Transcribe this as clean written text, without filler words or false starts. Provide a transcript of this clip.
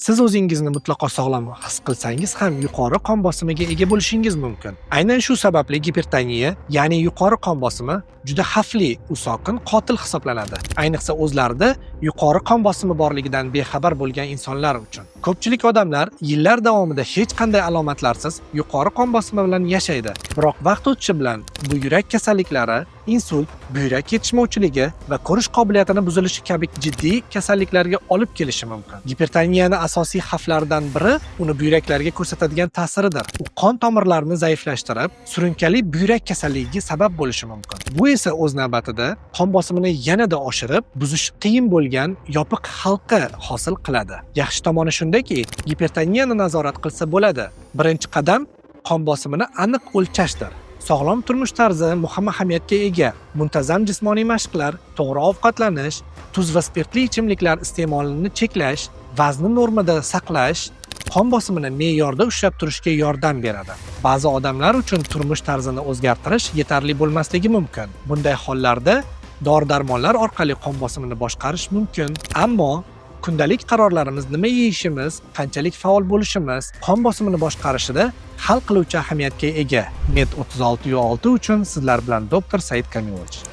Siz o'zingizni mutlaqo sog'lom his qilsangiz ham yuqori qon bosimiga ega bo'lishingiz mumkin. Aynan shu sababli gipertoniya, ya'ni yuqori qon bosimi juda xavfli, u sokin qotil hisoblanadi. Ayniqsa o'zlarida yuqori qon bosimi borligidan bexabar bo'lgan insonlar uchun. Ko'pchilik odamlar yillar davomida hech qanday alomatlarsiz yuqori qon bosimi bilan yashaydi. Biroq vaqt o'tishi bilan bu yurak kasalliklari, insult, buyrak yetishmovchiligi va ko'rish qobiliyatini buzilishi kabi jiddiy kasalliklarga olib kelishi mumkin. Gipertoniyani asosiy xavflaridan biri uni buyraklarga ko'rsatadigan ta'siridir. U qon tomirlarini zaiflashtirib, surunkali buyrak kasalligiga sabab bo'lishi mumkin. Bu esa o'z navbatida qon bosimini yanada oshirib, buzish qiyin bo'lgan yopiq halqa hosil qiladi. Yaxshi tomoni shundaki, gipertoniyani nazorat qilsa bo'ladi. Birinchi qadam qon bosimini aniq o'lchashdir. Sog'lom turmush tarzi muhim ahamiyatga ega. Muntazam jismoniy mashqlar, to'g'ri ovqatlanish, tuz va spirtli ichimliklar iste'molini cheklash, vazni normada saqlash qon bosimini me'yorda ushlab turishga yordam beradi. Ba'zi odamlar uchun turmush tarzini o'zgartirish yetarli bo'lmasligi mumkin. Bunday hollarda dori-darmonlar orqali qon bosimini boshqarish mumkin. Ammo kundalik qarorlarimiz, nima yeyishimiz, qanchalik faol bo'lishimiz qon bosimini boshqarishida hal qiluvchi ahamiyatga ega. Med 36.6 uchun sizlar bilan doktor Said Kamilovich.